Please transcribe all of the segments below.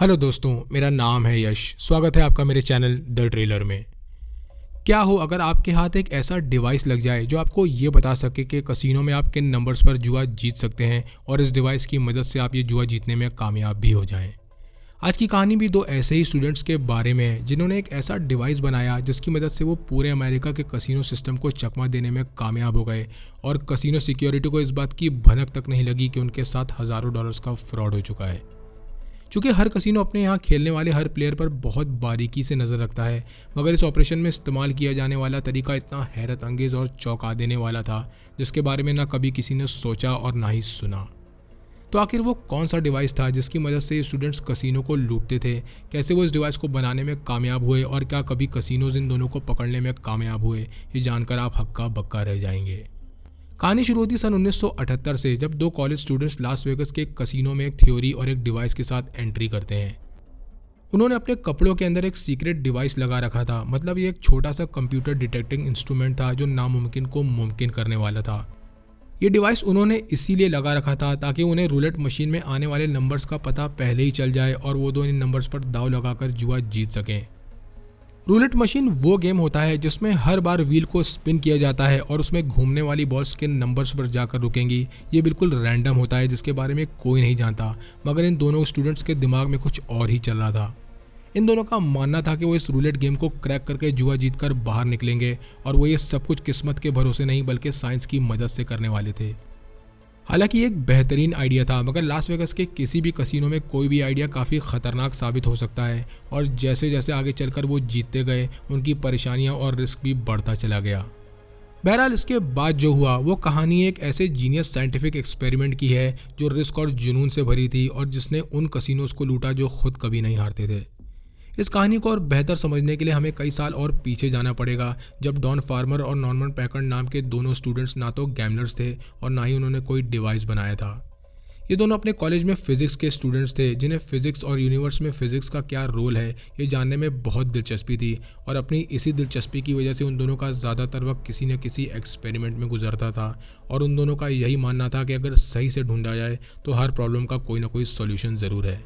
Hello दोस्तों, मेरा नाम है यश। स्वागत है आपका मेरे चैनल द ट्रेलर में। क्या हो अगर आपके हाथ एक ऐसा डिवाइस लग जाए जो आपको ये बता सके कि कसिनो में आप किन नंबर्स पर जुआ जीत सकते हैं और इस डिवाइस की मदद से आप ये जुआ जीतने में कामयाब भी हो जाएं। आज की कहानी भी दो ऐसे ही स्टूडेंट्स के बारे में है जिन्होंने एक ऐसा डिवाइस बनाया जिसकी मदद से वो पूरे अमेरिका के कसिनो सिस्टम को चकमा देने में कामयाब हो गए और कसिनो सिक्योरिटी को इस बात की भनक तक नहीं लगी कि उनके साथ हज़ारों डॉलर्स का फ्रॉड हो चुका है। चूँकि हर कसिनो अपने यहाँ खेलने वाले हर प्लेयर पर बहुत बारीकी से नज़र रखता है, मगर इस ऑपरेशन में इस्तेमाल किया जाने वाला तरीका इतना हैरत अंगेज़ और चौंका देने वाला था जिसके बारे में ना कभी किसी ने सोचा और ना ही सुना। तो आखिर वो कौन सा डिवाइस था जिसकी मदद से स्टूडेंट्स कसिनो को लूटते थे, कैसे वो इस डिवाइस को बनाने में कामयाब हुए और क्या कभी कसिनोज इन दोनों को पकड़ने में कामयाब हुए, ये जानकर आप हक्का बक्का रह जाएंगे। कहानी शुरू होती सन 1978 से, जब दो कॉलेज स्टूडेंट्स लास वेगस के कसिनो में एक थ्योरी और एक डिवाइस के साथ एंट्री करते हैं। उन्होंने अपने कपड़ों के अंदर एक सीक्रेट डिवाइस लगा रखा था। मतलब ये एक छोटा सा कंप्यूटर डिटेक्टिंग इंस्ट्रूमेंट था जो नामुमकिन को मुमकिन करने वाला था। ये डिवाइस उन्होंने इसीलिए लगा रखा था ताकि उन्हें रूलेट मशीन में आने वाले नंबर्स का पता पहले ही चल जाए और वो दो इन नंबर्स पर दाव लगाकर जुआ जीत सकें। रूलेट मशीन वो गेम होता है जिसमें हर बार व्हील को स्पिन किया जाता है और उसमें घूमने वाली बॉल्स किन नंबर्स पर जाकर रुकेंगी ये बिल्कुल रैंडम होता है, जिसके बारे में कोई नहीं जानता। मगर इन दोनों स्टूडेंट्स के दिमाग में कुछ और ही चल रहा था। इन दोनों का मानना था कि वो इस रूलेट गेम को क्रैक करके जुआ जीत कर बाहर निकलेंगे और वो ये सब कुछ किस्मत के भरोसे नहीं बल्कि साइंस की मदद से करने वाले थे। हालांकि ये एक बेहतरीन आइडिया था, मगर लास वेगस के किसी भी कसिनो में कोई भी आइडिया काफ़ी ख़तरनाक साबित हो सकता है और जैसे जैसे आगे चलकर वो जीतते गए उनकी परेशानियां और रिस्क भी बढ़ता चला गया। बहरहाल इसके बाद जो हुआ वो कहानी एक ऐसे जीनियस साइंटिफिक एक्सपेरिमेंट की है जो रिस्क और जुनून से भरी थी और जिसने उन कसिनोज को लूटा जो खुद कभी नहीं हारते थे। इस कहानी को और बेहतर समझने के लिए हमें कई साल और पीछे जाना पड़ेगा, जब डॉन फार्मर और नॉर्मन पैकर्ड नाम के दोनों स्टूडेंट्स ना तो गैमलर्स थे और ना ही उन्होंने कोई डिवाइस बनाया था। ये दोनों अपने कॉलेज में फिजिक्स के स्टूडेंट्स थे जिन्हें फिजिक्स और यूनिवर्स में फिजिक्स का क्या रोल है ये जानने में बहुत दिलचस्पी थी और अपनी इसी दिलचस्पी की वजह से उन दोनों का ज़्यादातर वक्त किसी न किसी एक्सपेरिमेंट में गुजरता था और उन दोनों का यही मानना था कि अगर सही से ढूंढा जाए तो हर प्रॉब्लम का कोई ना कोई सोल्यूशन ज़रूर है।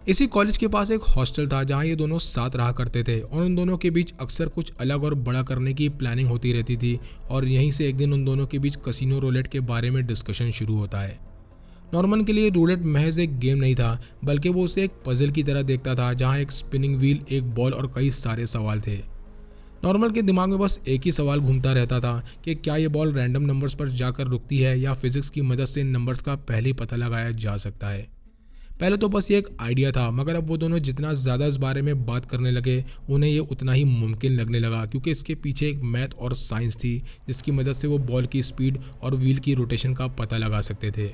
इसी कॉलेज के पास एक हॉस्टल था जहां ये दोनों साथ रहा करते थे और उन दोनों के बीच अक्सर कुछ अलग और बड़ा करने की प्लानिंग होती रहती थी और यहीं से एक दिन उन दोनों के बीच कसिनो रूलेट के बारे में डिस्कशन शुरू होता है। नॉर्मन के लिए रूलेट महज एक गेम नहीं था, बल्कि वो उसे एक पजल की तरह देखता था जहाँ एक स्पिनिंग व्हील, एक बॉल और कई सारे सवाल थे। नॉर्मल के दिमाग में बस एक ही सवाल घूमता रहता था कि क्या ये बॉल रैंडम नंबर्स पर जाकर रुकती है या फिजिक्स की मदद से इन नंबर्स का पहले ही पता लगाया जा सकता है। पहले तो बस ये एक आइडिया था, मगर अब वो दोनों जितना ज़्यादा इस बारे में बात करने लगे उन्हें ये उतना ही मुमकिन लगने लगा, क्योंकि इसके पीछे एक मैथ और साइंस थी जिसकी मदद से वो बॉल की स्पीड और व्हील की रोटेशन का पता लगा सकते थे।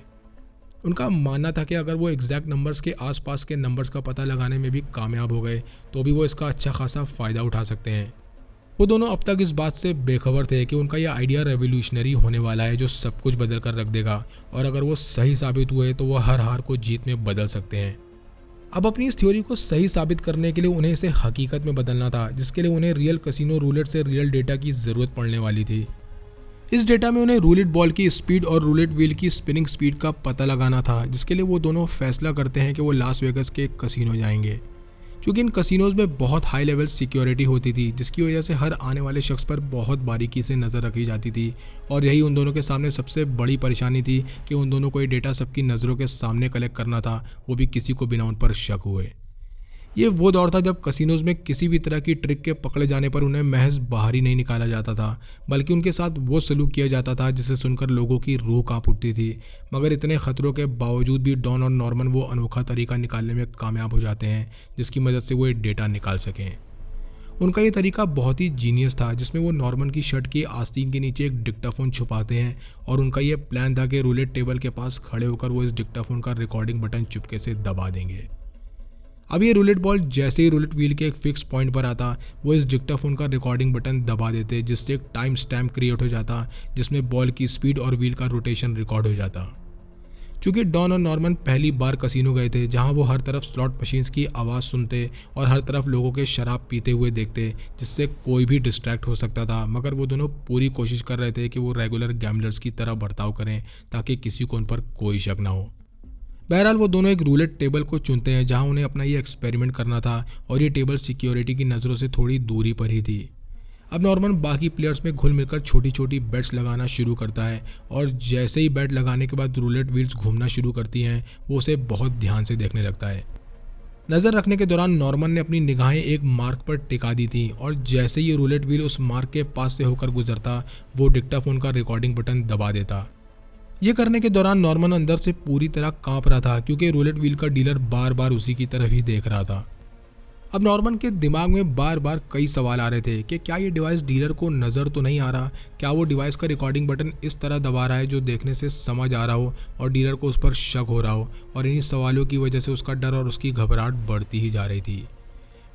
उनका मानना था कि अगर वो एग्जैक्ट नंबर्स के आसपास के नंबर्स का पता लगाने में भी कामयाब हो गए तो भी वो इसका अच्छा खासा फ़ायदा उठा सकते हैं। वो दोनों अब तक इस बात से बेखबर थे कि उनका यह आइडिया रेवोल्यूशनरी होने वाला है जो सब कुछ बदल कर रख देगा और अगर वो सही साबित हुए तो वो हर हार को जीत में बदल सकते हैं। अब अपनी इस थ्योरी को सही साबित करने के लिए उन्हें इसे हकीकत में बदलना था, जिसके लिए उन्हें रियल कसिनो रूलेट से रियल डेटा की ज़रूरत पड़ने वाली थी। इस डेटा में उन्हें रूलेट बॉल की स्पीड और रूलेट व्हील की स्पिनिंग स्पीड का पता लगाना था, जिसके लिए वो दोनों फैसला करते हैं कि वो लास वेगस के एक कसिनो जाएंगे। क्योंकि इन कसिनोज में बहुत हाई लेवल सिक्योरिटी होती थी जिसकी वजह से हर आने वाले शख्स पर बहुत बारीकी से नज़र रखी जाती थी और यही उन दोनों के सामने सबसे बड़ी परेशानी थी कि उन दोनों को ये डेटा सबकी नज़रों के सामने कलेक्ट करना था, वो भी किसी को बिना उन पर शक हुए। ये वो दौर था जब कसिनोज में किसी भी तरह की ट्रिक के पकड़े जाने पर उन्हें महज बाहर ही नहीं निकाला जाता था, बल्कि उनके साथ वो सलूक किया जाता था जिसे सुनकर लोगों की रूह कांप उठती थी। मगर इतने ख़तरों के बावजूद भी डॉन और नॉर्मन वो अनोखा तरीका निकालने में कामयाब हो जाते हैं जिसकी मदद से वो ये डेटा निकाल सकें। उनका ये तरीका बहुत ही जीनियस था, जिसमें वो नॉर्मन की शर्ट की आस्तीन के नीचे एक डिक्टाफोन छुपाते हैं और उनका ये प्लान था कि रूलेट टेबल के पास खड़े होकर वो इस डिक्टाफोन का रिकॉर्डिंग बटन चुपके से दबा देंगे। अब ये रूलेट बॉल जैसे ही रूलेट व्हील के एक फिक्स पॉइंट पर आता, वो इस डिक्टाफोन का रिकॉर्डिंग बटन दबा देते, जिससे एक टाइम स्टैम्प क्रिएट हो जाता जिसमें बॉल की स्पीड और व्हील का रोटेशन रिकॉर्ड हो जाता। चूँकि डॉन और नॉर्मन पहली बार कसिनो गए थे जहां वो हर तरफ स्लॉट मशीन्स की आवाज़ सुनते और हर तरफ लोगों के शराब पीते हुए देखते, जिससे कोई भी डिस्ट्रैक्ट हो सकता था, मगर वो दोनों पूरी कोशिश कर रहे थे कि वो रेगुलर गैमलर्स की तरह बर्ताव करें ताकि किसी को उन पर कोई शक ना हो। बहरहाल वो दोनों एक रूलेट टेबल को चुनते हैं जहां उन्हें अपना ये एक्सपेरिमेंट करना था और ये टेबल सिक्योरिटी की नज़रों से थोड़ी दूरी पर ही थी। अब नॉर्मन बाकी प्लेयर्स में घुल मिलकर छोटी छोटी बेट्स लगाना शुरू करता है और जैसे ही बेट लगाने के बाद रूलेट व्हील्स घूमना शुरू करती हैं वो उसे बहुत ध्यान से देखने लगता है। नज़र रखने के दौरान नॉर्मन ने अपनी निगाहें एक मार्क पर टिका दी थी और जैसे ही रूलेट व्हील उस मार्क के पास से होकर गुजरता वो डिक्टाफोन का रिकॉर्डिंग बटन दबा देता। ये करने के दौरान नॉर्मन अंदर से पूरी तरह कांप रहा था क्योंकि रूलेट व्हील का डीलर बार बार उसी की तरफ ही देख रहा था। अब नॉर्मन के दिमाग में बार बार कई सवाल आ रहे थे कि क्या ये डिवाइस डीलर को नज़र तो नहीं आ रहा, क्या वो डिवाइस का रिकॉर्डिंग बटन इस तरह दबा रहा है जो देखने से समझ आ रहा हो और डीलर को उस पर शक हो रहा हो, और इन्हीं सवालों की वजह से उसका डर और उसकी घबराहट बढ़ती ही जा रही थी।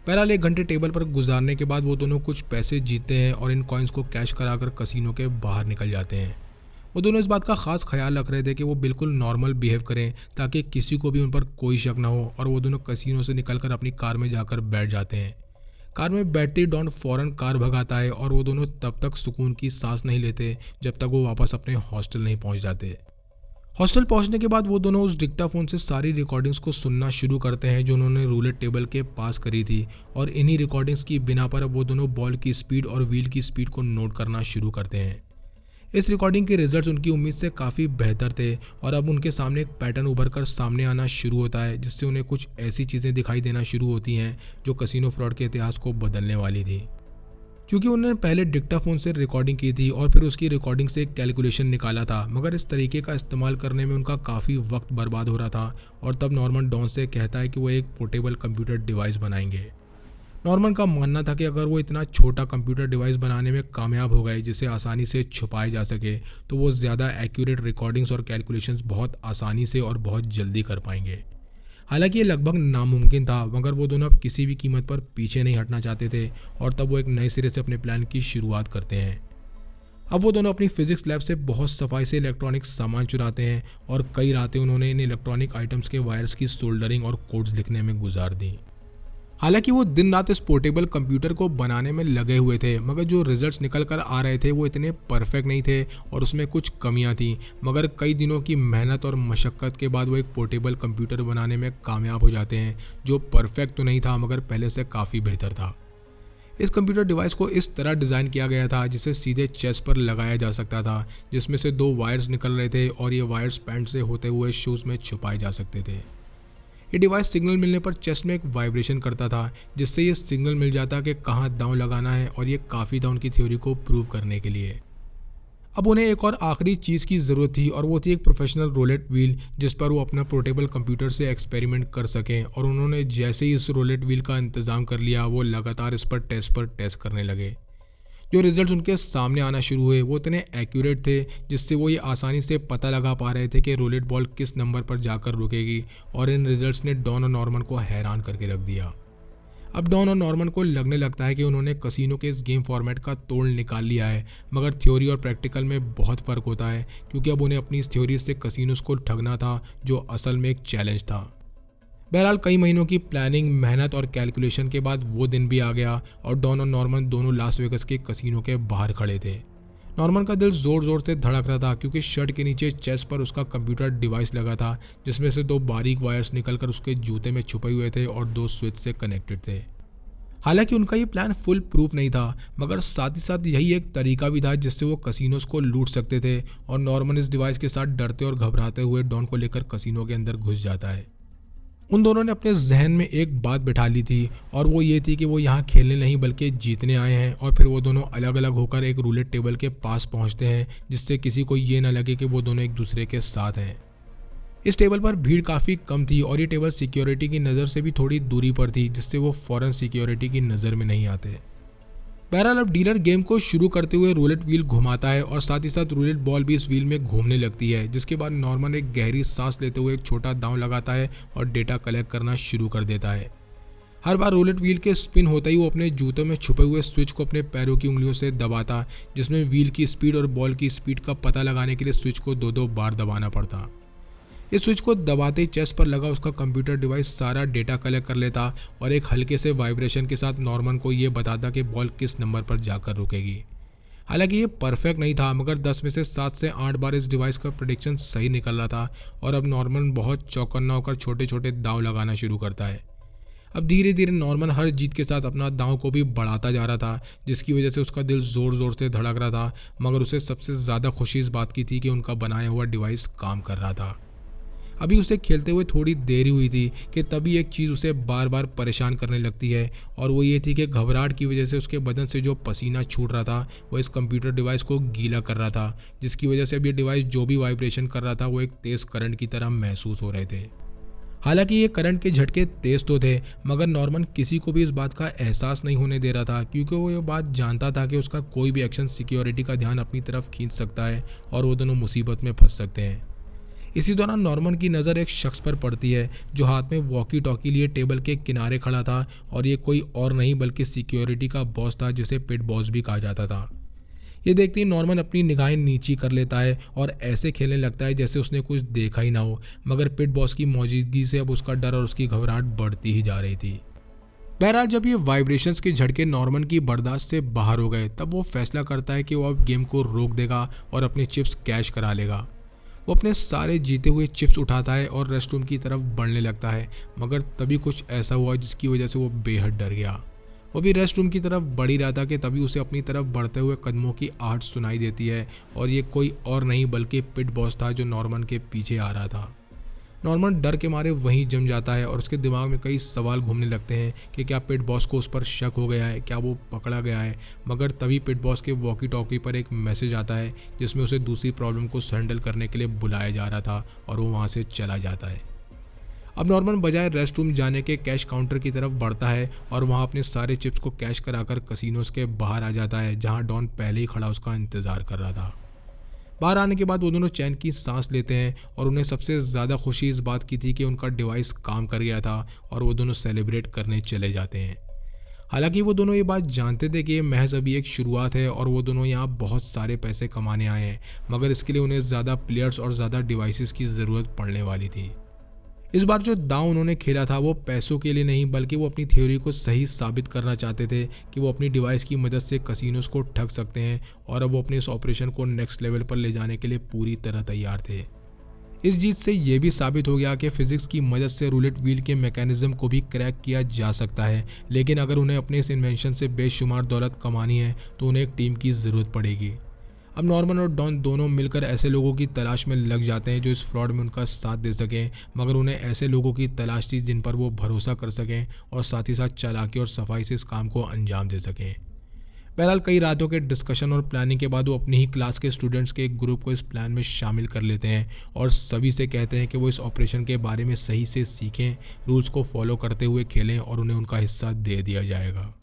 बहरहाल 1 घंटे टेबल पर गुजारने के बाद वो दोनों कुछ पैसे जीतते हैं और इन कॉइन्स को कैश कराकर कसिनो के बाहर निकल जाते हैं। वो दोनों इस बात का खास ख्याल रख रहे थे कि वो बिल्कुल नॉर्मल बिहेव करें ताकि किसी को भी उन पर कोई शक ना हो, और वो दोनों कसिनो से निकलकर अपनी कार में जाकर बैठ जाते हैं। कार में बैठते ही डॉन फौरन कार भगाता है और वो दोनों तब तक सुकून की सांस नहीं लेते जब तक वो वापस अपने हॉस्टल नहीं पहुंच जाते। हॉस्टल पहुंचने के बाद वो दोनों उस डिक्टाफोन से सारी रिकॉर्डिंग्स को सुनना शुरू करते हैं जो उन्होंने रूलेट टेबल के पास करी थी, और इन्हीं रिकॉर्डिंग्स की बिना पर अब वो दोनों बॉल की स्पीड और व्हील की स्पीड को नोट करना शुरू करते हैं। इस रिकॉर्डिंग के रिजल्ट्स उनकी उम्मीद से काफ़ी बेहतर थे और अब उनके सामने एक पैटर्न उभर कर सामने आना शुरू होता है जिससे उन्हें कुछ ऐसी चीज़ें दिखाई देना शुरू होती हैं जो कसिनो फ्रॉड के इतिहास को बदलने वाली थी। क्योंकि उन्होंने पहले डिक्टाफोन से रिकॉर्डिंग की थी और फिर उसकी रिकॉर्डिंग से एक कैलकुलेशन निकाला था, मगर इस तरीके का इस्तेमाल करने में उनका काफ़ी वक्त बर्बाद हो रहा था, और तब नॉर्मन डॉन से कहता है कि वो एक पोर्टेबल कंप्यूटर डिवाइस बनाएंगे। नॉर्मन का मानना था कि अगर वो इतना छोटा कंप्यूटर डिवाइस बनाने में कामयाब हो गए जिसे आसानी से छुपाया जा सके तो वो ज़्यादा एक्यूरेट रिकॉर्डिंग्स और कैलकुलेशंस बहुत आसानी से और बहुत जल्दी कर पाएंगे। हालांकि ये लगभग नामुमकिन था, मगर वो दोनों अब किसी भी कीमत पर पीछे नहीं हटना चाहते थे और तब वो एक नए सिरे से अपने प्लान की शुरुआत करते हैं। अब वो दोनों अपनी फिजिक्स लैब से बहुत सफाई से इलेक्ट्रॉनिक सामान चुराते हैं और कई रातें उन्होंने इन इलेक्ट्रॉनिक आइटम्स के वायर्स की सोल्डरिंग और कोड्स लिखने में गुजार दी। हालांकि वो दिन रात इस पोर्टेबल कंप्यूटर को बनाने में लगे हुए थे, मगर जो रिजल्ट्स निकल कर आ रहे थे वो इतने परफेक्ट नहीं थे और उसमें कुछ कमियां थी, मगर कई दिनों की मेहनत और मशक्क़त के बाद वो एक पोर्टेबल कंप्यूटर बनाने में कामयाब हो जाते हैं जो परफेक्ट तो नहीं था मगर पहले से काफ़ी बेहतर था। इस कंप्यूटर डिवाइस को इस तरह डिज़ाइन किया गया था जिसे सीधे चेस्ट पर लगाया जा सकता था, जिसमें से 2 वायर्स निकल रहे थे और ये वायर्स पैंट से होते हुए शूज़ में छुपाए जा सकते थे। ये डिवाइस सिग्नल मिलने पर चेस्ट में एक वाइब्रेशन करता था जिससे ये सिग्नल मिल जाता कि कहाँ दांव लगाना है, और ये काफ़ी था उनकी थ्योरी को प्रूव करने के लिए। अब उन्हें एक और आखिरी चीज़ की ज़रूरत थी और वो थी एक प्रोफेशनल रोलेट व्हील जिस पर वो अपना पोर्टेबल कंप्यूटर से एक्सपेरिमेंट कर सकें, और उन्होंने जैसे ही इस रोलेट व्हील का इंतज़ाम कर लिया वो लगातार इस पर टेस्ट करने लगे। जो रिजल्ट्स उनके सामने आना शुरू हुए वो इतने एक्यूरेट थे जिससे वो ये आसानी से पता लगा पा रहे थे कि रोलेट बॉल किस नंबर पर जाकर रुकेगी, और इन रिजल्ट्स ने डॉन और नॉर्मन को हैरान करके रख दिया। अब डॉन और नॉर्मन को लगने लगता है कि उन्होंने कसिनो के इस गेम फॉर्मेट का तोड़ निकाल लिया है, मगर थ्योरी और प्रैक्टिकल में बहुत फ़र्क होता है क्योंकि अब उन्हें अपनी इस थ्योरी से कसिनोस को ठगना था जो असल में एक चैलेंज था। बहरहाल कई महीनों की प्लानिंग, मेहनत और कैलकुलेशन के बाद वो दिन भी आ गया और डॉन और नॉर्मन दोनों लास वेगस के कसिनो के बाहर खड़े थे। नॉर्मन का दिल ज़ोर ज़ोर से धड़क रहा था क्योंकि शर्ट के नीचे चेस्ट पर उसका कंप्यूटर डिवाइस लगा था जिसमें से 2 बारीक वायर्स निकलकर उसके जूते में छुपे हुए थे और 2 स्विच से कनेक्टेड थे। हालांकि उनका ये प्लान फुल प्रूफ नहीं था, मगर साथ ही साथ यही एक तरीका भी था जिससे वो कसिनोस को लूट सकते थे, और नॉर्मन इस डिवाइस के साथ डरते और घबराते हुए डॉन को लेकर कसिनो के अंदर घुस जाता है। उन दोनों ने अपने जहन में एक बात बिठा ली थी और वो ये थी कि वो यहाँ खेलने नहीं बल्कि जीतने आए हैं, और फिर वो दोनों अलग अलग होकर एक रूलेट टेबल के पास पहुँचते हैं जिससे किसी को ये ना लगे कि वो दोनों एक दूसरे के साथ हैं। इस टेबल पर भीड़ काफ़ी कम थी और ये टेबल सिक्योरिटी की नज़र से भी थोड़ी दूरी पर थी जिससे वो फ़ौरन सिक्योरिटी की नज़र में नहीं आते। बहरहाल अब डीलर गेम को शुरू करते हुए रूलेट व्हील घुमाता है और साथ ही साथ रूलेट बॉल भी इस व्हील में घूमने लगती है, जिसके बाद नॉर्मन एक गहरी सांस लेते हुए एक छोटा दांव लगाता है और डेटा कलेक्ट करना शुरू कर देता है। हर बार रूलेट व्हील के स्पिन होते ही वो अपने जूतों में छुपे हुए स्विच को अपने पैरों की उंगलियों से दबाता, जिसमें व्हील की स्पीड और बॉल की स्पीड का पता लगाने के लिए स्विच को 2-2 बार दबाना पड़ता। इस स्विच को दबाते ही चेस्ट पर लगा उसका कंप्यूटर डिवाइस सारा डेटा कलेक्ट कर लेता और एक हल्के से वाइब्रेशन के साथ नॉर्मन को ये बताता कि बॉल किस नंबर पर जाकर रुकेगी। हालांकि ये परफेक्ट नहीं था, मगर 10 में से 7 से 8 बार इस डिवाइस का प्रेडिक्शन सही निकल रहा था और अब नॉर्मन बहुत चौकन्ना होकर छोटे छोटे दांव लगाना शुरू करता है। अब धीरे धीरे नॉर्मन हर जीत के साथ अपना दांव को भी बढ़ाता जा रहा था, जिसकी वजह से उसका दिल ज़ोर ज़ोर से धड़क रहा था। मगर उसे सबसे ज़्यादा खुशी इस बात की थी कि उनका बनाया हुआ डिवाइस काम कर रहा था। अभी उसे खेलते हुए थोड़ी देरी हुई थी कि तभी एक चीज़ उसे बार बार परेशान करने लगती है, और वो ये थी कि घबराहट की वजह से उसके बदन से जो पसीना छूट रहा था वो इस कंप्यूटर डिवाइस को गीला कर रहा था, जिसकी वजह से अब ये डिवाइस जो भी वाइब्रेशन कर रहा था वो एक तेज़ करंट की तरह महसूस हो रहे थे। हालांकि ये करंट के झटके तेज तो थे, मगर नॉर्मन किसी को भी इस बात का एहसास नहीं होने दे रहा था, क्योंकि वो ये बात जानता था कि उसका कोई भी एक्शन सिक्योरिटी का ध्यान अपनी तरफ खींच सकता है और वो दोनों मुसीबत में फंस सकते हैं। इसी दौरान नॉर्मन की नज़र एक शख्स पर पड़ती है जो हाथ में वॉकी टॉकी लिए टेबल के किनारे खड़ा था, और ये कोई और नहीं बल्कि सिक्योरिटी का बॉस था, जिसे पिट बॉस भी कहा जाता था। ये देखते ही नॉर्मन अपनी निगाहें नीची कर लेता है और ऐसे खेलने लगता है जैसे उसने कुछ देखा ही ना हो, मगर पिट बॉस की मौजूदगी से अब उसका डर और उसकी घबराहट बढ़ती ही जा रही थी। बहरहाल जब ये वाइब्रेशंस के झटके नॉर्मन की बर्दाश्त से बाहर हो गए, तब वो फैसला करता है कि वो अब गेम को रोक देगा और अपने चिप्स कैश करा लेगा। वो अपने सारे जीते हुए चिप्स उठाता है और रेस्टरूम की तरफ बढ़ने लगता है, मगर तभी कुछ ऐसा हुआ जिसकी वजह से वो बेहद डर गया। वो भी रेस्टरूम की तरफ बढ़ ही रहा था कि तभी उसे अपनी तरफ बढ़ते हुए कदमों की आहट सुनाई देती है, और ये कोई और नहीं बल्कि पिट बॉस था जो नॉर्मन के पीछे आ रहा था। नॉर्मन डर के मारे वहीं जम जाता है और उसके दिमाग में कई सवाल घूमने लगते हैं कि क्या पिट बॉस को उस पर शक हो गया है, क्या वो पकड़ा गया है। मगर तभी पिट बॉस के वॉकी टॉकी पर एक मैसेज आता है जिसमें उसे दूसरी प्रॉब्लम को हैंडल करने के लिए बुलाया जा रहा था, और वो वहाँ से चला जाता है। अब नॉर्मन बजाय रेस्ट रूम जाने के कैश काउंटर की तरफ बढ़ता है और वहाँ अपने सारे चिप्स को कैश कराकर कसिनोज के बाहर आ जाता है, जहाँ डॉन पहले ही खड़ा उसका इंतज़ार कर रहा था। बाहर आने के बाद वो दोनों चैन की सांस लेते हैं, और उन्हें सबसे ज़्यादा खुशी इस बात की थी कि उनका डिवाइस काम कर गया था, और वो दोनों सेलिब्रेट करने चले जाते हैं। हालांकि वो दोनों ये बात जानते थे कि ये महज अभी एक शुरुआत है और वो दोनों यहाँ बहुत सारे पैसे कमाने आए हैं, मगर इसके लिए उन्हें ज़्यादा प्लेयर्स और ज़्यादा डिवाइसेस की ज़रूरत पड़ने वाली थी। इस बार जो दांव उन्होंने खेला था वो पैसों के लिए नहीं, बल्कि वो अपनी थ्योरी को सही साबित करना चाहते थे कि वो अपनी डिवाइस की मदद से कसिनोज को ठग सकते हैं, और अब वो अपने इस ऑपरेशन को नेक्स्ट लेवल पर ले जाने के लिए पूरी तरह तैयार थे। इस जीत से ये भी साबित हो गया कि फिजिक्स की मदद से रूलेट व्हील के मैकेनिज्म को भी क्रैक किया जा सकता है, लेकिन अगर उन्हें अपने इस इन्वेंशन से बेशुमार दौलत कमानी है तो उन्हें एक टीम की ज़रूरत पड़ेगी। अब नॉर्मन और डॉन दोनों मिलकर ऐसे लोगों की तलाश में लग जाते हैं जो इस फ्रॉड में उनका साथ दे सकें, मगर उन्हें ऐसे लोगों की तलाश थी जिन पर वो भरोसा कर सकें और साथ ही साथ चालाकी और सफाई से इस काम को अंजाम दे सकें। बहरहाल कई रातों के डिस्कशन और प्लानिंग के बाद वो अपनी ही क्लास के स्टूडेंट्स के एक ग्रुप को इस प्लान में शामिल कर लेते हैं और सभी से कहते हैं कि वो इस ऑपरेशन के बारे में सही से सीखें, रूल्स को फॉलो करते हुए खेलें और उन्हें उनका हिस्सा दे दिया जाएगा।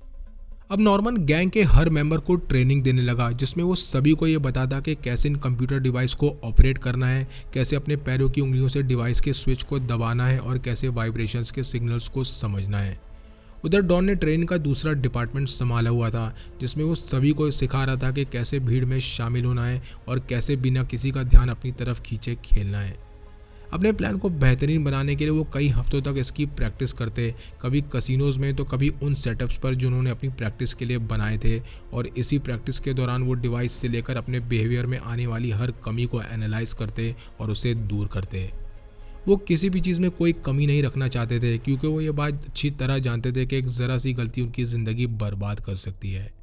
अब नॉर्मन गैंग के हर मेंबर को ट्रेनिंग देने लगा, जिसमें वो सभी को ये बताता कि कैसे इन कंप्यूटर डिवाइस को ऑपरेट करना है, कैसे अपने पैरों की उंगलियों से डिवाइस के स्विच को दबाना है और कैसे वाइब्रेशंस के सिग्नल्स को समझना है। उधर डॉन ने ट्रेन का दूसरा डिपार्टमेंट संभाला हुआ था, जिसमें वो सभी को सिखा रहा था कि कैसे भीड़ में शामिल होना है और कैसे बिना किसी का ध्यान अपनी तरफ खींचे खेलना है। अपने प्लान को बेहतरीन बनाने के लिए वो कई हफ्तों तक इसकी प्रैक्टिस करते, कभी कसिनोज में तो कभी उन सेटअप्स पर जो उन्होंने अपनी प्रैक्टिस के लिए बनाए थे, और इसी प्रैक्टिस के दौरान वो डिवाइस से लेकर अपने बिहेवियर में आने वाली हर कमी को एनालाइज करते और उसे दूर करते। वो किसी भी चीज़ में कोई कमी नहीं रखना चाहते थे, क्योंकि वो ये बात अच्छी तरह जानते थे कि एक ज़रा सी गलती उनकी ज़िंदगी बर्बाद कर सकती है।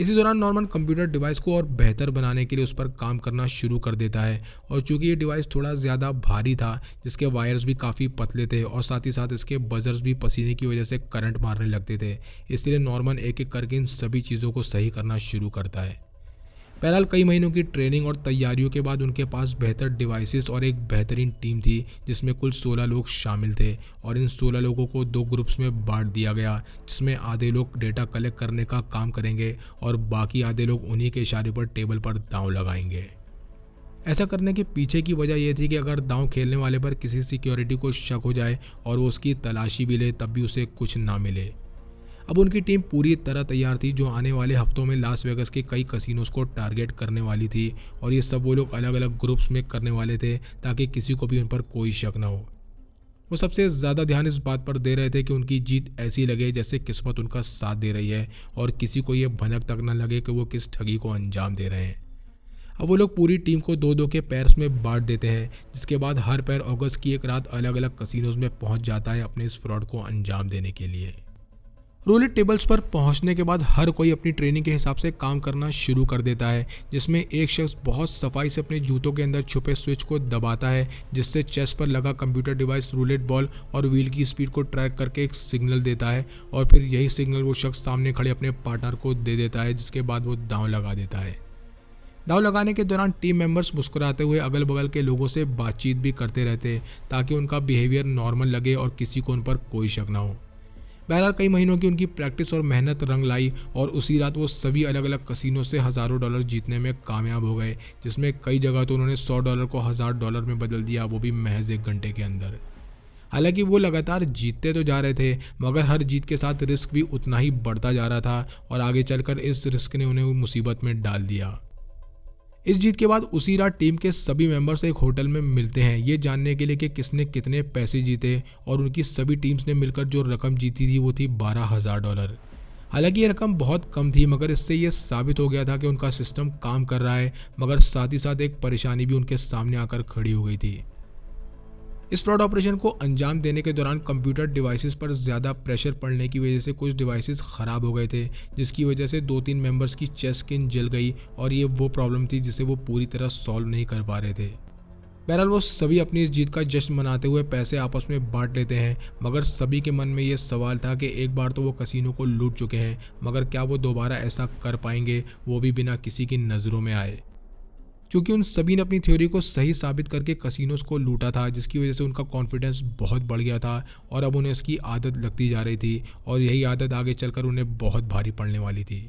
इसी दौरान नॉर्मन कंप्यूटर डिवाइस को और बेहतर बनाने के लिए उस पर काम करना शुरू कर देता है, और चूंकि ये डिवाइस थोड़ा ज़्यादा भारी था, जिसके वायर्स भी काफ़ी पतले थे और साथ ही साथ इसके बजर्स भी पसीने की वजह से करंट मारने लगते थे, इसलिए नॉर्मन एक एक करके इन सभी चीज़ों को सही करना शुरू करता है। बहरहाल कई महीनों की ट्रेनिंग और तैयारियों के बाद उनके पास बेहतर डिवाइसेस और एक बेहतरीन टीम थी, जिसमें कुल 16 लोग शामिल थे, और इन 16 लोगों को 2 ग्रुप्स में बांट दिया गया, जिसमें आधे लोग डेटा कलेक्ट करने का काम करेंगे और बाकी आधे लोग उन्हीं के इशारे पर टेबल पर दांव लगाएंगे। ऐसा करने के पीछे की वजह यह थी कि अगर दांव खेलने वाले पर किसी सिक्योरिटी को शक हो जाए और वो उसकी तलाशी भी ले तब भी उसे कुछ ना मिले। अब उनकी टीम पूरी तरह तैयार थी, जो आने वाले हफ्तों में लास वेगस के कई कसिनोज को टारगेट करने वाली थी, और ये सब वो लोग अलग अलग ग्रुप्स में करने वाले थे ताकि किसी को भी उन पर कोई शक ना हो। वो सबसे ज़्यादा ध्यान इस बात पर दे रहे थे कि उनकी जीत ऐसी लगे जैसे किस्मत उनका साथ दे रही है और किसी को ये भनक तक न लगे कि वो किस ठगी को अंजाम दे रहे हैं। अब वो लोग पूरी टीम को दो दो के पैर्स में बांट देते हैं, जिसके बाद हर पैर अगस्त की एक रात अलग अलग कसिनोज में पहुंच जाता है अपने इस फ्रॉड को अंजाम देने के लिए। रूलेट टेबल्स पर पहुंचने के बाद हर कोई अपनी ट्रेनिंग के हिसाब से काम करना शुरू कर देता है, जिसमें एक शख्स बहुत सफाई से अपने जूतों के अंदर छुपे स्विच को दबाता है, जिससे चेस्ट पर लगा कंप्यूटर डिवाइस रूलेट बॉल और व्हील की स्पीड को ट्रैक करके एक सिग्नल देता है और फिर यही सिग्नल वो शख्स सामने खड़े अपने पार्टनर को दे देता है, जिसके बाद वो दांव लगा देता है। दांव लगाने के दौरान टीम मेंबर्स मुस्कुराते हुए अगल बगल के लोगों से बातचीत भी करते रहते ताकि उनका बिहेवियर नॉर्मल लगे और किसी को उन पर कोई शक ना हो। बहरहाल कई महीनों की उनकी प्रैक्टिस और मेहनत रंग लाई और उसी रात वो सभी अलग अलग कसिनों से हज़ारों डॉलर जीतने में कामयाब हो गए, जिसमें कई जगह तो उन्होंने $100 को $1000 में बदल दिया, वो भी महज 1 घंटे के अंदर। हालांकि वो लगातार जीतते तो जा रहे थे, मगर हर जीत के साथ रिस्क भी उतना ही बढ़ता जा रहा था और आगे चलकर इस रिस्क ने उन्हें मुसीबत में डाल दिया। इस जीत के बाद उसी रात टीम के सभी मेंबर्स एक होटल में मिलते हैं, ये जानने के लिए कि किसने कितने पैसे जीते, और उनकी सभी टीम्स ने मिलकर जो रकम जीती थी वो थी $12,000। हालांकि ये रकम बहुत कम थी, मगर इससे ये साबित हो गया था कि उनका सिस्टम काम कर रहा है, मगर साथ ही साथ एक परेशानी भी उनके सामने आकर खड़ी हो गई थी। इस फ्रॉड ऑपरेशन को अंजाम देने के दौरान कंप्यूटर डिवाइसेस पर ज़्यादा प्रेशर पड़ने की वजह से कुछ डिवाइसेस ख़राब हो गए थे, जिसकी वजह से 2-3 मेंबर्स की चेस्ट स्किन जल गई और ये वो प्रॉब्लम थी जिसे वो पूरी तरह सॉल्व नहीं कर पा रहे थे। बहरहाल वो सभी अपनी इस जीत का जश्न मनाते हुए पैसे आपस में बांट लेते हैं, मगर सभी के मन में ये सवाल था कि एक बार तो वो कसिनो को लूट चुके हैं, मगर क्या वो दोबारा ऐसा कर पाएंगे, वो भी बिना किसी की नज़रों में आए। क्योंकि उन सभी ने अपनी थ्योरी को सही साबित करके कसिनोज को लूटा था, जिसकी वजह से उनका कॉन्फिडेंस बहुत बढ़ गया था और अब उन्हें इसकी आदत लगती जा रही थी और यही आदत आगे चलकर उन्हें बहुत भारी पड़ने वाली थी।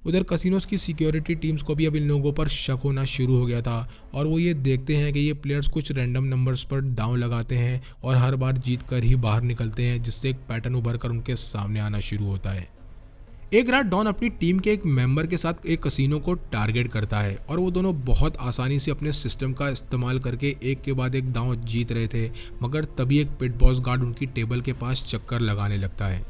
उधर कसिनोज की सिक्योरिटी टीम्स को भी अब इन लोगों पर शक होना शुरू हो गया था और वो ये देखते हैं कि ये प्लेयर्स कुछ रैंडम नंबर्स पर दांव लगाते हैं और हर बार जीत कर ही बाहर निकलते हैं, जिससे एक पैटर्न उभर कर उनके सामने आना शुरू होता है। एक रात डॉन अपनी टीम के एक मेंबर के साथ एक कसिनो को टारगेट करता है और वो दोनों बहुत आसानी से अपने सिस्टम का इस्तेमाल करके एक के बाद एक दांव जीत रहे थे, मगर तभी एक पिट बॉस गार्ड उनकी टेबल के पास चक्कर लगाने लगता है।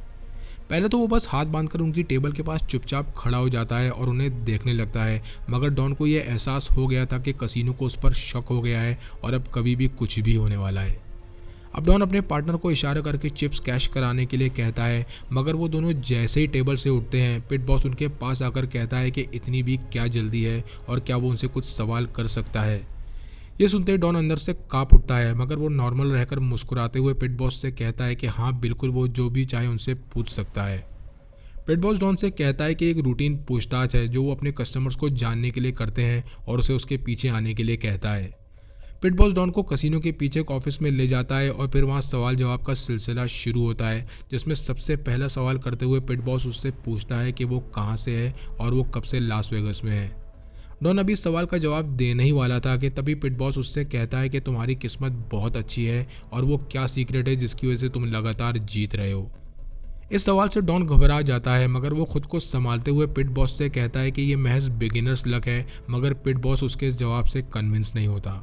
पहले तो वो बस हाथ बांधकर उनकी टेबल के पास चुपचाप खड़ा हो जाता है और उन्हें देखने लगता है, मगर डॉन को ये एहसास हो गया था कि कसिनो को उस पर शक हो गया है और अब कभी भी कुछ भी होने वाला है। अब डॉन अपने पार्टनर को इशारा करके चिप्स कैश कराने के लिए कहता है, मगर वो दोनों जैसे ही टेबल से उठते हैं पिट बॉस उनके पास आकर कहता है कि इतनी भी क्या जल्दी है और क्या वो उनसे कुछ सवाल कर सकता है। ये सुनते ही डॉन अंदर से कांप उठता है, मगर वो नॉर्मल रहकर मुस्कुराते हुए पिट बॉस से कहता है कि हाँ बिल्कुल, वो जो भी चाहे उनसे पूछ सकता है। पिट बॉस डॉन से कहता है कि एक रूटीन पूछताछ है जो वो अपने कस्टमर्स को जानने के लिए करते हैं और उसे उसके पीछे आने के लिए कहता है। पिट बॉस डॉन को कसिनो के पीछे एक ऑफिस में ले जाता है और फिर वहाँ सवाल जवाब का सिलसिला शुरू होता है, जिसमें सबसे पहला सवाल करते हुए पिट बॉस उससे पूछता है कि वो कहाँ से है और वो कब से लास वेगस में है। डॉन अभी सवाल का जवाब देने ही वाला था कि तभी पिट बॉस उससे कहता है कि तुम्हारी किस्मत बहुत अच्छी है और वो क्या सीक्रेट है जिसकी वजह से तुम लगातार जीत रहे हो। इस सवाल से डॉन घबरा जाता है, मगर वो खुद को संभालते हुए पिट बॉस से कहता है कि ये महज बिगिनर्स लक है, मगर पिट बॉस उसके जवाब से कन्विंस नहीं होता।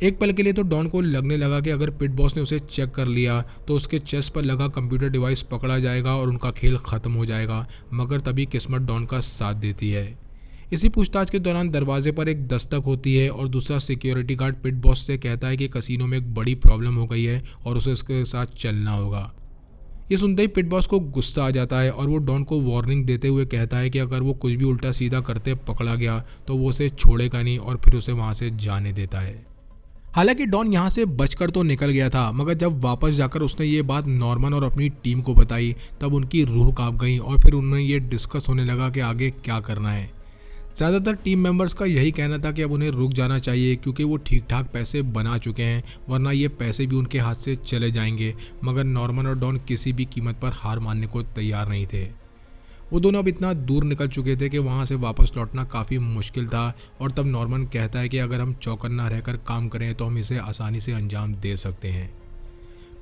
एक पल के लिए तो डॉन को लगने लगा कि अगर पिट बॉस ने उसे चेक कर लिया तो उसके चेस्ट पर लगा कंप्यूटर डिवाइस पकड़ा जाएगा और उनका खेल खत्म हो जाएगा, मगर तभी किस्मत डॉन का साथ देती है। इसी पूछताछ के दौरान दरवाजे पर एक दस्तक होती है और दूसरा सिक्योरिटी गार्ड पिट बॉस से कहता है कि कसिनो में एक बड़ी प्रॉब्लम हो गई है और उसे उसके साथ चलना होगा। ये सुनते ही पिट बॉस को गुस्सा आ जाता है और वो डॉन को वार्निंग देते हुए कहता है कि अगर वो कुछ भी उल्टा सीधा करते पकड़ा गया तो वो उसे छोड़ेगा नहीं और फिर उसे वहाँ से जाने देता है। हालांकि डॉन यहाँ से बचकर तो निकल गया था, मगर जब वापस जाकर उसने ये बात नॉर्मन और अपनी टीम को बताई तब उनकी रूह कांप गई और फिर उन्हें ये डिस्कस होने लगा कि आगे क्या करना है। ज़्यादातर टीम मेंबर्स का यही कहना था कि अब उन्हें रुक जाना चाहिए क्योंकि वो ठीक ठाक पैसे बना चुके हैं, वरना ये पैसे भी उनके हाथ से चले जाएंगे, मगर नॉर्मन और डॉन किसी भी कीमत पर हार मानने को तैयार नहीं थे। वो दोनों अब इतना दूर निकल चुके थे कि वहाँ से वापस लौटना काफ़ी मुश्किल था और तब नॉर्मन कहता है कि अगर हम चौकन्ना रहकर काम करें तो हम इसे आसानी से अंजाम दे सकते हैं।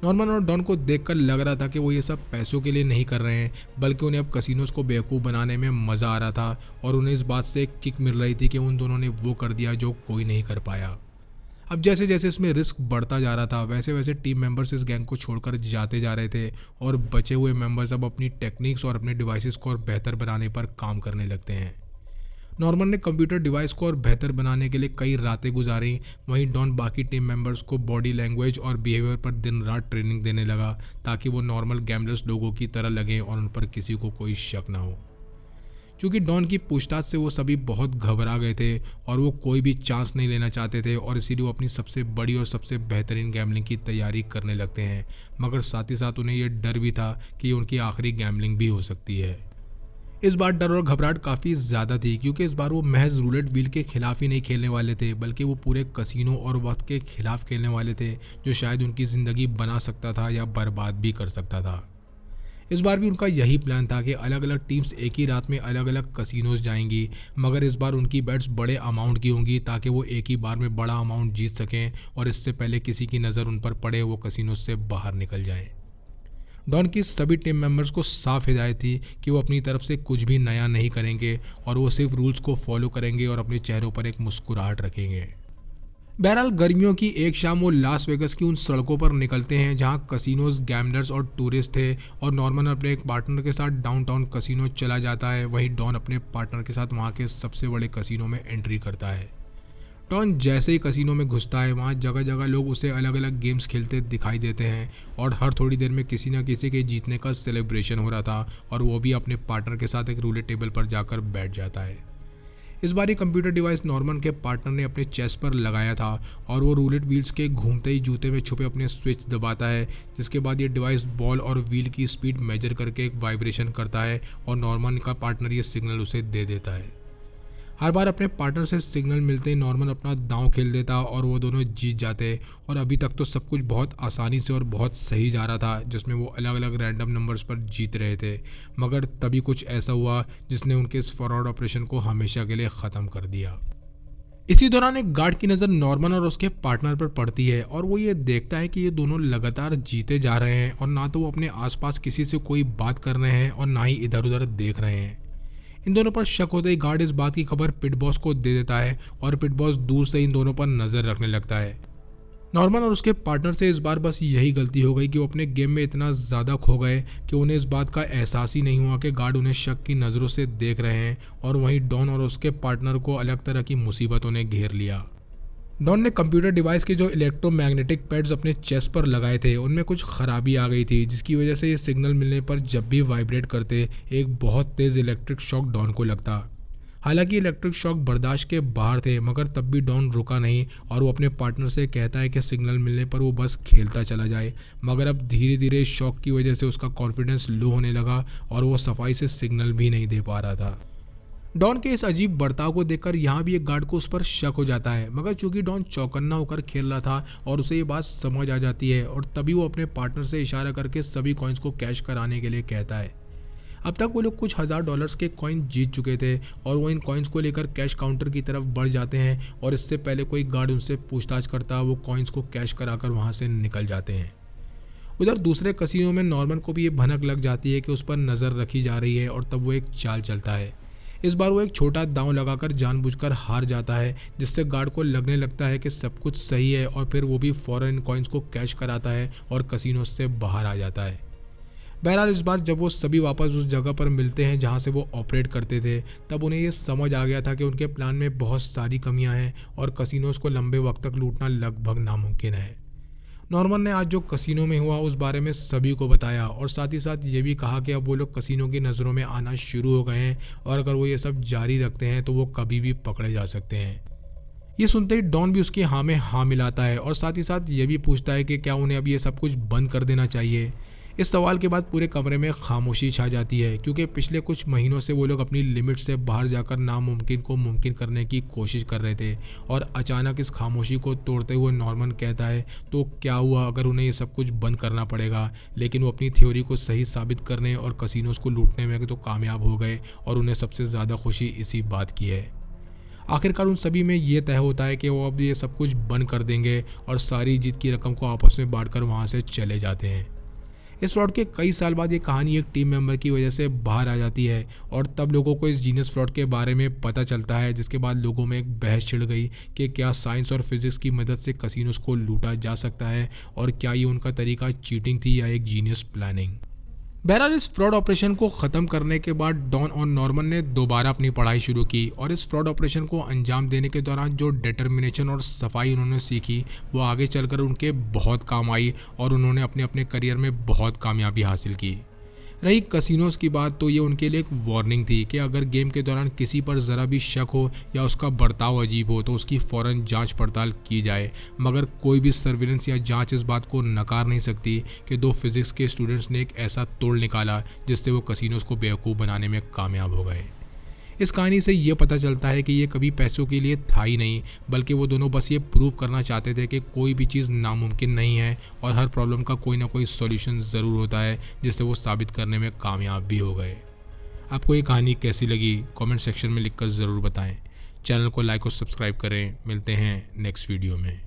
नॉर्मन और डॉन को देखकर लग रहा था कि वो ये सब पैसों के लिए नहीं कर रहे हैं, बल्कि उन्हें अब कसिनोज को बेवकूफ़ बनाने में मज़ा आ रहा था और उन्हें इस बात से एक किक मिल रही थी कि उन दोनों ने वो कर दिया जो कोई नहीं कर पाया। अब जैसे जैसे इसमें रिस्क बढ़ता जा रहा था वैसे वैसे टीम मेंबर्स इस गैंग को छोड़कर जाते जा रहे थे और बचे हुए मेंबर्स अब अपनी टेक्निक्स और अपने डिवाइसेस को और बेहतर बनाने पर काम करने लगते हैं। नॉर्मन ने कंप्यूटर डिवाइस को और बेहतर बनाने के लिए कई रातें गुजारी। वहीं डॉन बाकी टीम मेंबर्स को बॉडी लैंग्वेज और बिहेवियर पर दिन रात ट्रेनिंग देने लगा ताकि वो नॉर्मल गैमलर्स लोगों की तरह लगें और उन पर किसी को कोई शक ना हो। क्योंकि डॉन की पूछताछ से वो सभी बहुत घबरा गए थे और वो कोई भी चांस नहीं लेना चाहते थे और इसीलिए वो अपनी सबसे बड़ी और सबसे बेहतरीन गैमलिंग की तैयारी करने लगते हैं। मगर साथ ही साथ उन्हें ये डर भी था कि उनकी आखिरी गैमलिंग भी हो सकती है। इस बार डर और घबराहट काफ़ी ज़्यादा थी क्योंकि इस बार वो महज रूलेट व्हील के खिलाफ ही नहीं खेलने वाले थे बल्कि वो पूरे कसीनो और वक्त के खिलाफ खेलने वाले थे जो शायद उनकी ज़िंदगी बना सकता था या बर्बाद भी कर सकता था। इस बार भी उनका यही प्लान था कि अलग अलग टीम्स एक ही रात में अलग अलग कसिनोज जाएंगी, मगर इस बार उनकी बेट्स बड़े अमाउंट की होंगी ताकि वो एक ही बार में बड़ा अमाउंट जीत सकें और इससे पहले किसी की नज़र उन पर पड़े वो कसिनोज से बाहर निकल जाएं। डॉन की सभी टीम मेंबर्स को साफ हिदायत थी कि वो अपनी तरफ से कुछ भी नया नहीं करेंगे और वो सिर्फ रूल्स को फॉलो करेंगे और अपने चेहरों पर एक मुस्कुराहट रखेंगे। बहरहाल गर्मियों की एक शाम वो लास वेगस की उन सड़कों पर निकलते हैं जहां कसिनोज, गैम्बलर्स और टूरिस्ट थे और नॉर्मन अपने एक पार्टनर के साथ डाउनटाउन कसिनो चला जाता है। वहीं डॉन अपने पार्टनर के साथ वहां के सबसे बड़े कसिनो में एंट्री करता है। डॉन जैसे ही कसिनो में घुसता है वहाँ जगह जगह लोग उसे अलग अलग गेम्स खेलते दिखाई देते हैं और हर थोड़ी देर में किसी न किसी के जीतने का सेलिब्रेशन हो रहा था और वो भी अपने पार्टनर के साथ एक रूलेट टेबल पर जाकर बैठ जाता है। इस बार ये कंप्यूटर डिवाइस नॉर्मन के पार्टनर ने अपने चेस्ट पर लगाया था और वो रूलेट व्हील्स के घूमते ही जूते में छुपे अपने स्विच दबाता है, जिसके बाद ये डिवाइस बॉल और व्हील की स्पीड मेजर करके एक वाइब्रेशन करता है और नॉर्मन का पार्टनर ये सिग्नल उसे दे देता है। हर बार अपने पार्टनर से सिग्नल मिलते ही नॉर्मन अपना दांव खेल देता और वो दोनों जीत जाते और अभी तक तो सब कुछ बहुत आसानी से और बहुत सही जा रहा था जिसमें वो अलग अलग रैंडम नंबर्स पर जीत रहे थे। मगर तभी कुछ ऐसा हुआ जिसने उनके इस फ्रॉड ऑपरेशन को हमेशा के लिए ख़त्म कर दिया। इसी दौरान एक गार्ड की नज़र नॉर्मन और उसके पार्टनर पर पड़ती है और वो ये देखता है कि ये दोनों लगातार जीते जा रहे हैं और ना तो वो अपने आसपास किसी से कोई बात कर रहे हैं और ना ही इधर उधर देख रहे हैं। इन दोनों पर शक होते ही गार्ड इस बात की खबर पिट बॉस को दे देता है और पिट बॉस दूर से इन दोनों पर नज़र रखने लगता है। नॉर्मन और उसके पार्टनर से इस बार बस यही गलती हो गई कि वो अपने गेम में इतना ज़्यादा खो गए कि उन्हें इस बात का एहसास ही नहीं हुआ कि गार्ड उन्हें शक की नज़रों से देख रहे हैं और वहीं डॉन और उसके पार्टनर को अलग तरह की मुसीबतों ने घेर लिया। डॉन ने कंप्यूटर डिवाइस के जो इलेक्ट्रोमैग्नेटिक पैड्स अपने चेस्ट पर लगाए थे उनमें कुछ खराबी आ गई थी, जिसकी वजह से ये सिग्नल मिलने पर जब भी वाइब्रेट करते एक बहुत तेज़ इलेक्ट्रिक शॉक डॉन को लगता। हालांकि इलेक्ट्रिक शॉक बर्दाश्त के बाहर थे मगर तब भी डॉन रुका नहीं और वो अपने पार्टनर से कहता है कि सिग्नल मिलने पर वो बस खेलता चला जाए। मगर अब धीरे धीरे शॉक की वजह से उसका कॉन्फिडेंस लो होने लगा और वो सफाई से सिग्नल भी नहीं दे पा रहा था। डॉन के इस अजीब बर्ताव को देखकर यहाँ भी एक गार्ड को उस पर शक हो जाता है, मगर चूंकि डॉन चौकन्ना होकर खेल रहा था और उसे ये बात समझ आ जाती है और तभी वो अपने पार्टनर से इशारा करके सभी कॉइन्स को कैश कराने के लिए कहता है। अब तक वो लोग कुछ $1000 के कॉइन जीत चुके थे और वो इन कॉइन्स को लेकर कैश काउंटर की तरफ बढ़ जाते हैं और इससे पहले कोई गार्ड उनसे पूछताछ करता वो कॉइन्स को कैश कराकर वहाँ से निकल जाते हैं। उधर दूसरे कसिनो में नॉर्मन को भी ये भनक लग जाती है कि उस पर नज़र रखी जा रही है और तब वो एक चाल चलता है। इस बार वो एक छोटा दांव लगाकर जानबूझकर हार जाता है, जिससे गार्ड को लगने लगता है कि सब कुछ सही है और फिर वो भी फौरन कॉइन्स को कैश कराता है और कसिनो से बाहर आ जाता है। बहरहाल इस बार जब वो सभी वापस उस जगह पर मिलते हैं जहां से वो ऑपरेट करते थे तब उन्हें ये समझ आ गया था कि उनके प्लान में बहुत सारी कमियां हैं और कसिनोज को लंबे वक्त तक लूटना लगभग नामुमकिन है। नॉर्मन ने आज जो कसिनो में हुआ उस बारे में सभी को बताया और साथ ही साथ ये भी कहा कि अब वो लोग कसिनो की नज़रों में आना शुरू हो गए हैं और अगर वो ये सब जारी रखते हैं तो वो कभी भी पकड़े जा सकते हैं। ये सुनते ही डॉन भी उसकी हाँ में हाँ मिलाता है और साथ ही साथ ये भी पूछता है कि क्या उन्हें अब ये सब कुछ बंद कर देना चाहिए। इस सवाल के बाद पूरे कमरे में खामोशी छा जाती है क्योंकि पिछले कुछ महीनों से वो लोग अपनी लिमिट से बाहर जाकर नामुमकिन को मुमकिन करने की कोशिश कर रहे थे और अचानक इस खामोशी को तोड़ते हुए नॉर्मन कहता है तो क्या हुआ अगर उन्हें ये सब कुछ बंद करना पड़ेगा। लेकिन वो अपनी थ्योरी को सही साबित करने और कसिनोज को लूटने में तो कामयाब हो गए और उन्हें सबसे ज़्यादा खुशी इसी बात की है। आखिरकार उन सभी में ये तय होता है कि वो अब ये सब कुछ बंद कर देंगे और सारी जीत की रकम को आपस में बांटकर वहाँ से चले जाते हैं। इस फ्रॉड के कई साल बाद ये कहानी एक टीम मेंबर की वजह से बाहर आ जाती है और तब लोगों को इस जीनियस फ्रॉड के बारे में पता चलता है, जिसके बाद लोगों में एक बहस छिड़ गई कि क्या साइंस और फिजिक्स की मदद से कसिनोज को लूटा जा सकता है और क्या ये उनका तरीका चीटिंग थी या एक जीनियस प्लानिंग। बहरहाल इस फ्रॉड ऑपरेशन को ख़त्म करने के बाद डॉन और नॉर्मन ने दोबारा अपनी पढ़ाई शुरू की और इस फ्रॉड ऑपरेशन को अंजाम देने के दौरान जो डिटर्मिनेशन और सफाई उन्होंने सीखी वो आगे चलकर उनके बहुत काम आई और उन्होंने अपने अपने करियर में बहुत कामयाबी हासिल की। रही कसिनोज की बात, तो ये उनके लिए एक वार्निंग थी कि अगर गेम के दौरान किसी पर ज़रा भी शक हो या उसका बर्ताव अजीब हो तो उसकी फ़ौरन जांच पड़ताल की जाए, मगर कोई भी सर्विलेंस या जांच इस बात को नकार नहीं सकती कि दो फिज़िक्स के स्टूडेंट्स ने एक ऐसा तोड़ निकाला जिससे वो कसिनोज को बेवकूफ़ बनाने में कामयाब हो गए। इस कहानी से ये पता चलता है कि ये कभी पैसों के लिए था ही नहीं, बल्कि वो दोनों बस ये प्रूव करना चाहते थे कि कोई भी चीज़ नामुमकिन नहीं है और हर प्रॉब्लम का कोई ना कोई सॉल्यूशन ज़रूर होता है, जिससे वो साबित करने में कामयाब भी हो गए। आपको ये कहानी कैसी लगी कमेंट सेक्शन में लिखकर ज़रूर बताएं। चैनल को लाइक और सब्सक्राइब करें। मिलते हैं नेक्स्ट वीडियो में।